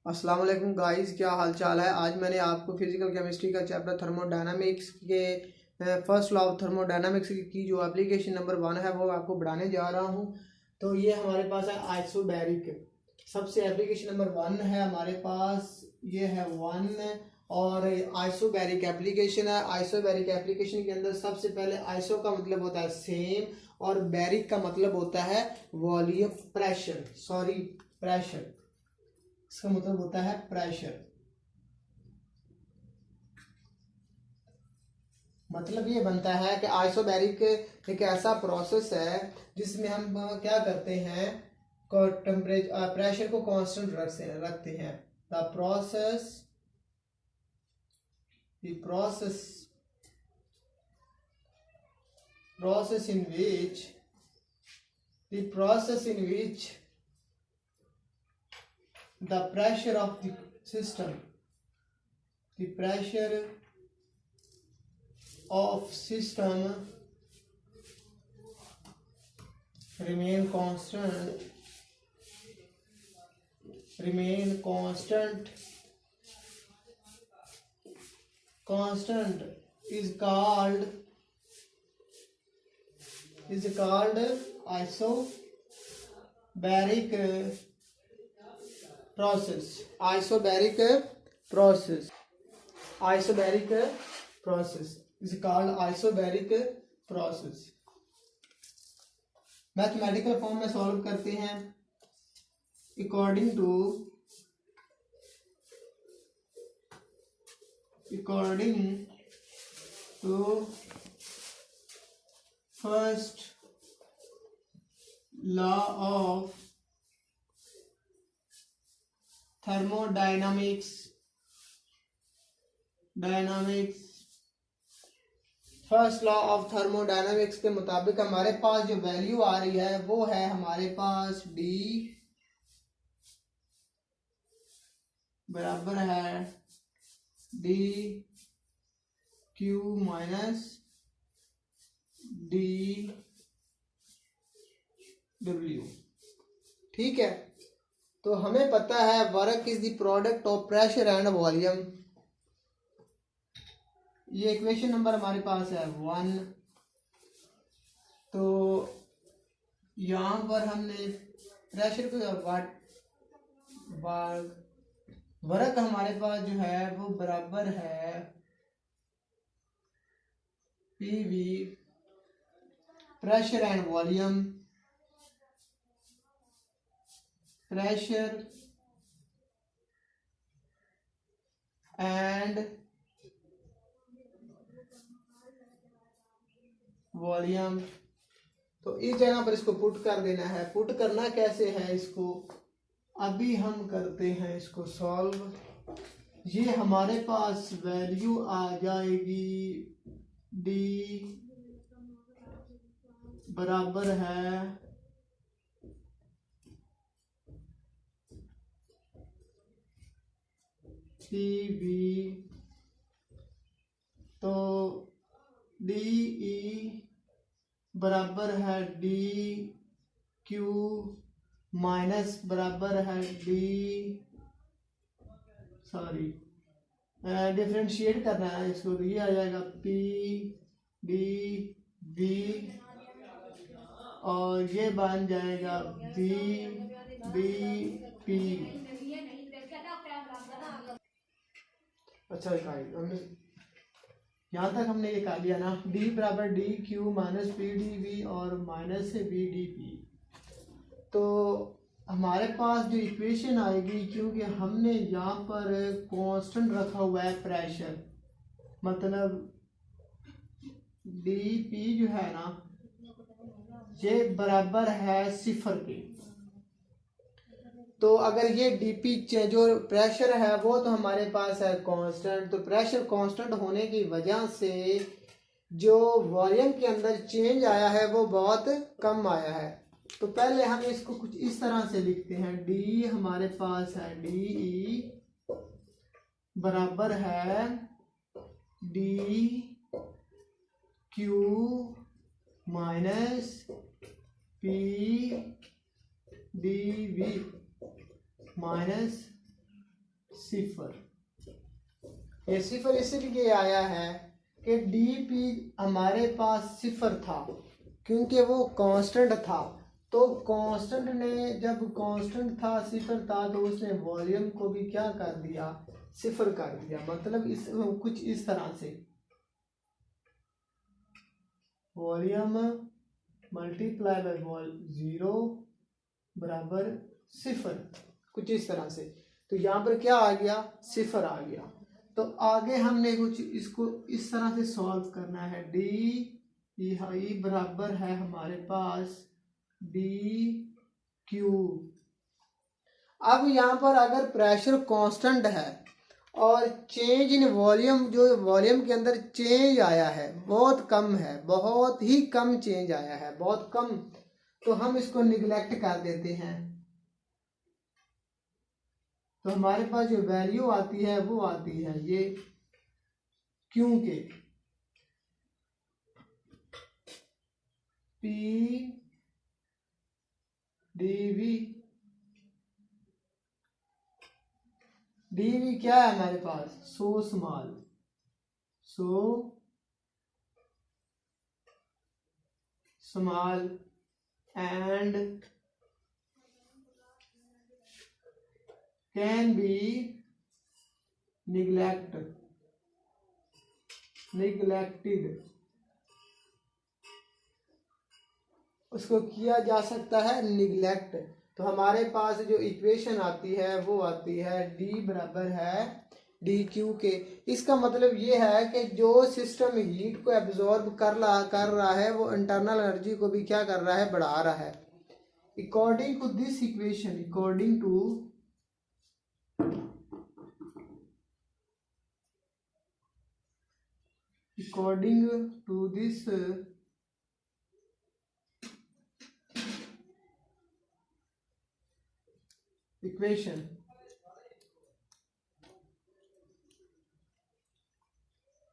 अस्सलाम वालेकुम गाइस, क्या हाल चाल है। आज मैंने आपको फिजिकल केमिस्ट्री का चैप्टर थर्मोडायनामिक्स के फर्स्ट लॉ ऑफ थर्मोडायनामिक्स की जो एप्लीकेशन नंबर 1 है वो आपको बढ़ाने जा रहा हूँ। तो ये हमारे पास है आइसोबैरिक। सबसे एप्लीकेशन नंबर 1 है हमारे पास, ये है 1 और आइसोबैरिक एप्लीकेशन है। आइसोबैरिक एप्लीकेशन के अंदर सबसे पहले आइसो का मतलब होता है सेम और बैरिक का मतलब होता है वॉल्यूम प्रेशर। इसका मतलब होता है प्रेशर। मतलब ये बनता है कि आइसोबैरिक एक ऐसा प्रोसेस है जिसमें हम क्या करते हैं, टेम्परेचर प्रेशर को कांस्टेंट रखते हैं। The process in which the pressure of the system remain constant is called isobaric process. Isobaric process is called isobaric process. Mathematical form में सॉल्व करते हैं। according to first law of thermodynamics, first law of thermodynamics के मुताबिक हमारे पास जो value आ रही है वो है हमारे पास D बराबर है dq माइनस dw। ठीक है, तो हमें पता है work is the product of pressure and volume. ये इक्वेशन नंबर हमारे पास है 1। तो यहाँ पर हमने प्रेशर को वर्क हमारे पास जो है वो बराबर है PV pressure and volume. Pressure and volume. तो इस जगह पर इसको पुट कर देना है। पुट करना कैसे है इसको अभी हम करते हैं इसको सॉल्व। ये हमारे पास वैल्यू आ जाएगी D बराबर है PV। तो DE बराबर है DQ माइनस बराबर है डिफरेंशिएट करना है इसको, तो ये आ जाएगा PDV और ये बन जाएगा VDP। अच्छा हमने यहाँ तक हमने ये कर लिया ना। D बराबर DQ माइनस PDV और माइनस VDP। तो हमारे पास जो इक्वेशन आएगी, क्योंकि हमने यहाँ पर कांस्टेंट रखा हुआ है प्रेशर, मतलब DP जो है ना ये बराबर है 0 के। तो अगर ये DP जो प्रेशर है वो तो हमारे पास है कांस्टेंट, तो प्रेशर कांस्टेंट होने की वजह से जो वॉल्यूम के अंदर चेंज आया है वो बहुत कम आया है। तो पहले हम इसको कुछ इस तरह से लिखते हैं। D हमारे पास है DE बराबर है DQ माइनस PDV माइनस सिफर। ये सिफर इसलिए आया है कि डीपी हमारे पास सिफर था क्योंकि वो कांस्टेंट था। तो कांस्टेंट ने जब कांस्टेंट था, सिफर था, तो उसने वॉल्यूम को भी क्या कर दिया, सिफर कर दिया। मतलब इस कुछ इस तरह से वॉल्यूम मल्टीप्लाई बाय जीरो बराबर सिफर, कुछ इस तरह से। तो यहाँ पर क्या आ गया, सिफर आ गया। तो आगे हमने कुछ इसको इस तरह से सॉल्व करना है। डी बराबर है हमारे पास डी क्यू। अब यहाँ पर अगर प्रेशर कांस्टेंट है और चेंज इन वॉल्यूम, जो वॉल्यूम के अंदर चेंज आया है बहुत कम है, बहुत ही कम चेंज आया है, बहुत कम, तो हम इसको निगलेक्ट कर देते हैं। तो हमारे पास जो वैल्यू आती है वो आती है ये क्यू के पी डीवी। डीवी क्या है हमारे पास, so small and can be neglected. उसको किया जा सकता है निगलेक्ट। तो हमारे पास जो इक्वेशन आती है वो आती है डी बराबर है डी क्यू के। इसका मतलब ये है कि जो सिस्टम हीट को एब्जॉर्ब कर रहा है वो इंटरनल एनर्जी को भी क्या कर रहा है, बढ़ा रहा है। According to this equation, according to this equation,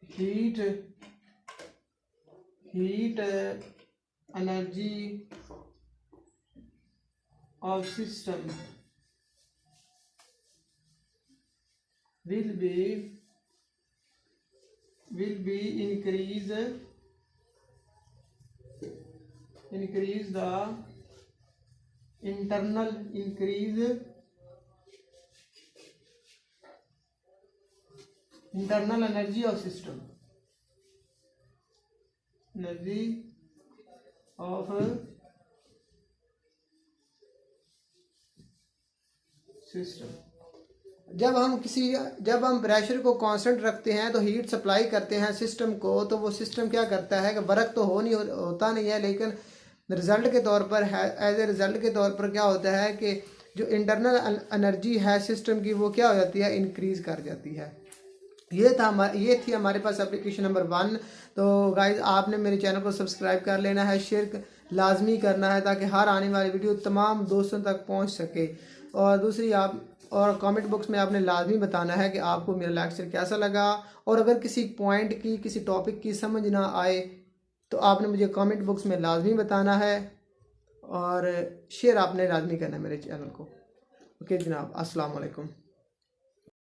heat energy of system will be increase the internal energy of system, energy of system. जब हम प्रेशर को कांस्टेंट रखते हैं तो हीट सप्लाई करते हैं सिस्टम को, तो वो सिस्टम क्या करता है कि वर्क तो होता नहीं है, लेकिन रिजल्ट के तौर पर है, एज ए रिजल्ट के तौर पर क्या होता है कि जो इंटरनल एनर्जी है सिस्टम की वो क्या हो जाती है, इंक्रीज कर जाती है। ये थी हमारे पास एप्लीकेशन नंबर 1। तो गाइज आपने मेरे चैनल को सब्सक्राइब कर लेना है, शेयर लाजमी करना है ताकि हर आने वाली वीडियो तमाम दोस्तों तक पहुंच सके। और दूसरी और कमेंट बॉक्स में आपने लाजमी बताना है कि आपको मेरा लेक्चर कैसा लगा। और अगर किसी पॉइंट की, किसी टॉपिक की समझ ना आए तो आपने मुझे कमेंट बॉक्स में लाजमी बताना है और शेयर आपने लाजमी करना है मेरे चैनल को। ओके जनाब, अस्सलाम वालेकुम।